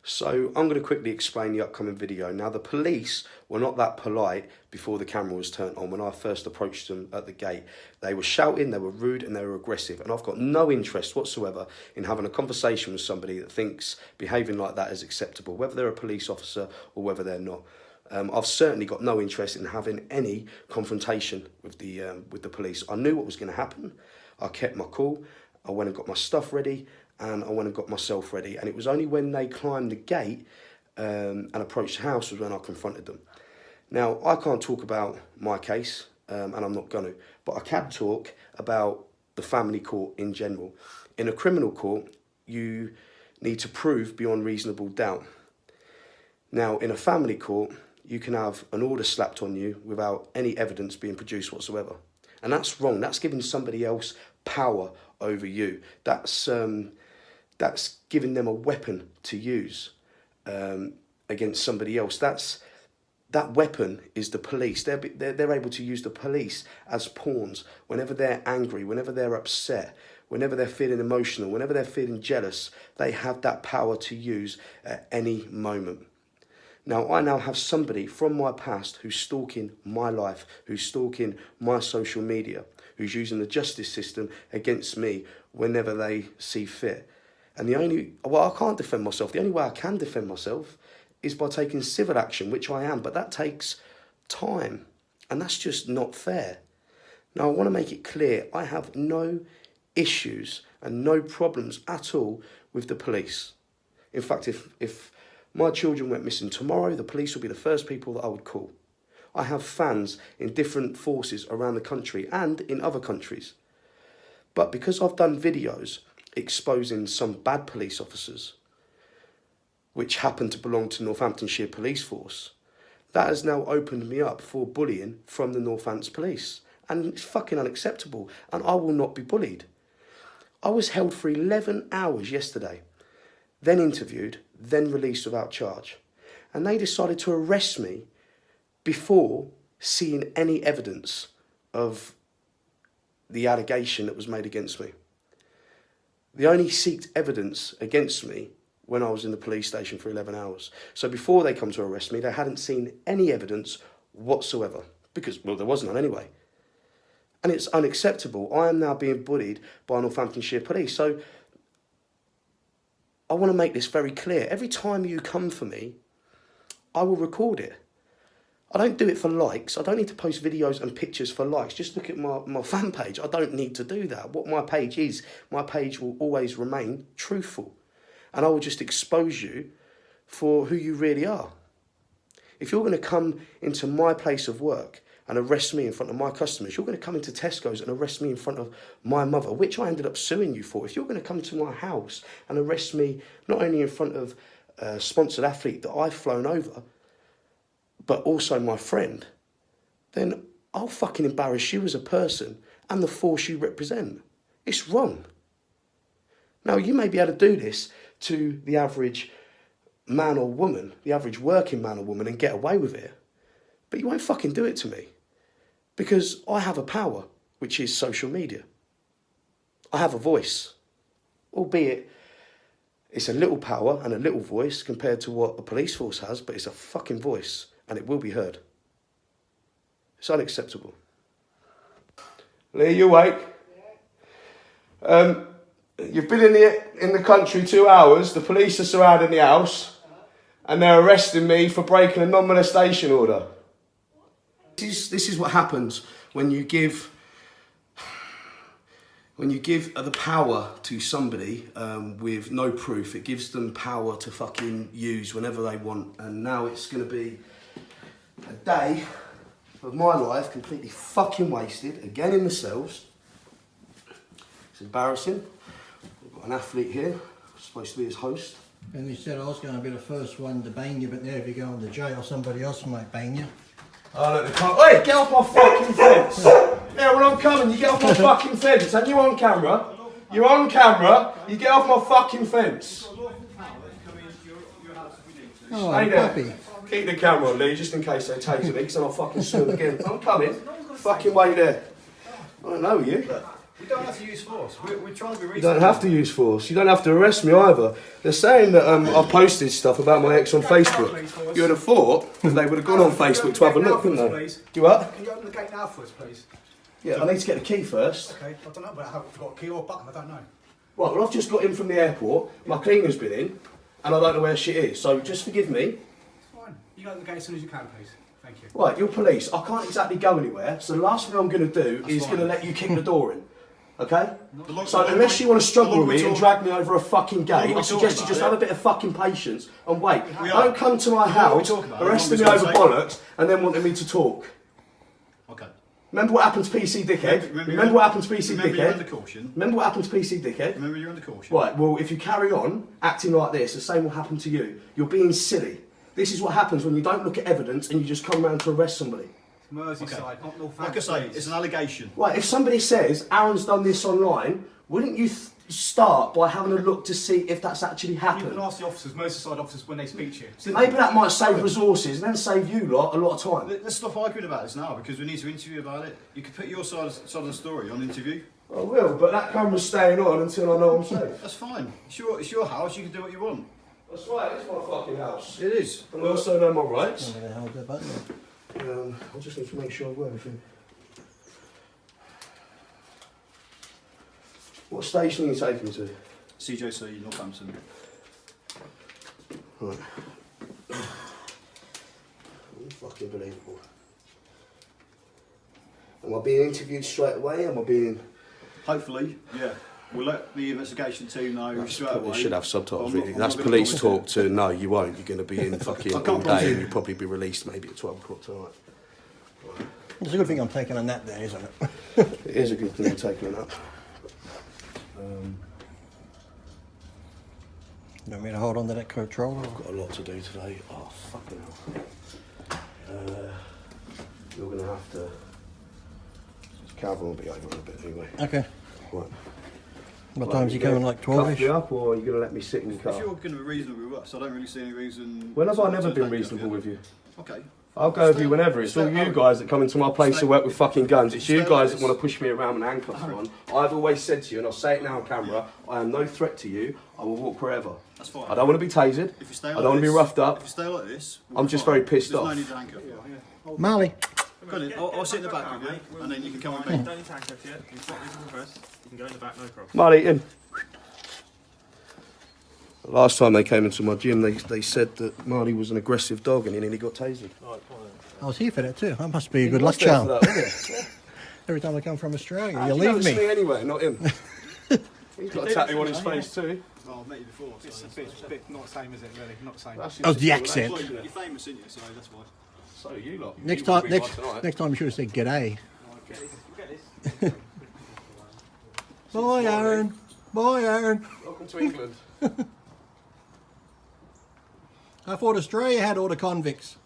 So I'm going to quickly explain the upcoming video. Now, the police were not that polite before the camera was turned on. When I first approached them at the gate, they were shouting, they were rude and they were aggressive. And I've got no interest whatsoever in having a conversation with somebody that thinks behaving like that is acceptable, whether they're a police officer or whether they're not. I've certainly got no interest in having any confrontation with the police. I knew what was going to happen. I kept my cool. I went and got my stuff ready, and I went and got myself ready. And it was only when they climbed the gate and approached the house was when I confronted them. Now, I can't talk about my case, and I'm not going to, but I can talk about the family court in general. In a criminal court, you need to prove beyond reasonable doubt. Now, in a family court, you can have an order slapped on you without any evidence being produced whatsoever. And that's wrong. That's giving somebody else power over you. That's giving them a weapon to use against somebody else. That weapon is the police. They're able to use the police as pawns whenever they're angry, whenever they're upset, whenever they're feeling emotional, whenever they're feeling jealous. They have that power to use at any moment. Now, I now have somebody from my past who's stalking my life, who's stalking my social media, who's using the justice system against me whenever they see fit. And I can't defend myself. The only way I can defend myself is by taking civil action, which I am, but that takes time, and that's just not fair. Now, I want to make it clear, I have no issues and no problems at all with the police. In fact, if my children went missing tomorrow, the police would be the first people that I would call. I have fans in different forces around the country and in other countries. But because I've done videos exposing some bad police officers, which happen to belong to Northamptonshire Police Force, that has now opened me up for bullying from the Northants Police. And it's fucking unacceptable, and I will not be bullied. I was held for 11 hours yesterday, then interviewed, then released without charge. And they decided to arrest me before seeing any evidence of the allegation that was made against me. They only sought evidence against me when I was in the police station for 11 hours. So before they come to arrest me, they hadn't seen any evidence whatsoever, because, well, there was none anyway. And it's unacceptable. I am now being bullied by Northamptonshire Police. So I want to make this very clear. Every time you come for me, I will record it. I don't do it for likes. I don't need to post videos and pictures for likes. Just look at my fan page. I don't need to do that. What my page is, my page will always remain truthful. And I will just expose you for who you really are. If you're going to come into my place of work and arrest me in front of my customers, you're going to come into Tesco's and arrest me in front of my mother, which I ended up suing you for. If you're going to come to my house and arrest me not only in front of a sponsored athlete that I've flown over, but also my friend, then I'll fucking embarrass you as a person and the force you represent. It's wrong. Now, you may be able to do this to the average man or woman, the average working man or woman, and get away with it. But you won't fucking do it to me. Because I have a power, which is social media. I have a voice. Albeit, it's a little power and a little voice compared to what a police force has, but it's a fucking voice, and it will be heard. It's unacceptable. Lee, you awake? Yeah. You've been in the country 2 hours. The police are surrounding the house, and they're arresting me for breaking a non-molestation order. This is what happens when you give the power to somebody with no proof. It gives them power to fucking use whenever they want. And now it's going to be a day of my life completely fucking wasted, again in the cells. It's embarrassing. We've got an athlete here, supposed to be his host. And they said I was going to be the first one to bang you, but now if you go into jail, somebody else might bang you. Oh, look, hey, get off my fucking fence! Yeah, well, I'm coming, you get off my fucking fence, and you're on camera. You're on camera, you get off my fucking fence. Oh, Hey there. puppy. Keep the camera on, Lee, just in case they taser me, because I'll fucking sue them again. I'm coming. Fucking wait there. I don't know you. We don't have to use force. We're trying to be reasonable. You don't have to use force. You don't have to arrest me either. They're saying that I've posted stuff about my ex on Facebook. You would have thought that they would have gone on Facebook to have a look, wouldn't they? You what? Can you open the gate now for us, please? Yeah, I need to get the key first. Okay, I don't know, but I've got a key or a button, I don't know. Right, well, I've just got in from the airport. My cleaner's been in, and I don't know where shit is. So just forgive me. It's fine. You can open the gate as soon as you can, please. Thank you. Right, you're police. I can't exactly go anywhere. So the last thing I'm going to do is going to let you kick the door in. Okay? So unless you want to struggle with me and drag me over a fucking gate, I suggest you just have a bit of fucking patience and wait. Don't come to my house, arresting me over bollocks, and then wanting me to talk. Okay. Remember what happened to PC Dickhead? Remember what happened to PC Remember you're under Dickhead? caution. Remember what happened to PC Dickhead? Remember you're under caution. Right, well, if you carry on acting like this, the same will happen to you. You're being silly. This is what happens when you don't look at evidence and you just come round to arrest somebody. Merseyside, not Northampton. Like I say, it's an allegation. Right, if somebody says, Aaron's done this online, wouldn't you start by having a look to see if that's actually You happened? can ask the officers, Merseyside officers, when they speak to you. Maybe that might save resources and then save you lot a lot of time. Let's stop arguing about this now because we need to interview about it. You can put your side of the story on interview. I will, but that camera's staying on until I know I'm safe. That's fine. It's your house. You can do what you want. That's right, it's my fucking house. It is. And I also know my rights. I'm going to hold the button. I just need to make sure I've got everything. What station are you taking me to? CJC, Northampton. Right. Unfucking believable. Am I being interviewed straight away? Am I being... Hopefully, yeah. We'll let the investigation team know straight away. Should have subtitles, I'm not- really. I'm That's not gonna police promise talk it. to no, you won't. You're going to be in fucking I all can't promise day you. and you'll probably be released maybe at 12 o'clock tonight. It's a good thing I'm taking a nap there, isn't it? It is a good thing you're taking it up. You want me to hold on to that controller? I've got a lot to do today. Oh, fucking hell. You're going to have to... Calvin will be over in a bit anyway. Okay. Right. What time's he coming, like 12ish? Cuff me up, or are you going to let me sit in the If car? you're going to be reasonable with us, I don't really see any reason. When have I never to been take you reasonable off with you? Okay. I'll go with you whenever. It's all you guys that come into my place to work with fucking guns. It's you Stay guys like that want to push me around with handcuffs on. I've always said to you, and I'll say it now on camera, I am no threat to you. I will walk wherever. That's fine. I don't want to be tasered. If you stay I like don't want to be this- roughed If up. you stay like this, we'll I'm be just fine. very pissed There's off. no need to handcuff you. Marley. Go on then. I'll sit in the back with you, and then you can come with me. Don't need to handcuff yet. You've got these in reverse. You can go in the back, no problem. Marley, in. Last time they came into my gym, they said that Marley was an aggressive dog and he nearly got tasered. I was here for that too. That must be a good He luck was there for charm. that, wasn't he? Every time I come from Australia, How'd you you know leave it's me. anyway, not him. He's got a tattoo on his face too. Oh, I've met you before. It's a bit not the same, is it, really? Not the same. Oh, the accent. You're famous, aren't you? So that's why. So you lot. Next you time, will be by tonight. next time you should have said g'day. Get this. Bye, Aaron. Bye, Aaron. Welcome to England. I thought Australia had all the convicts.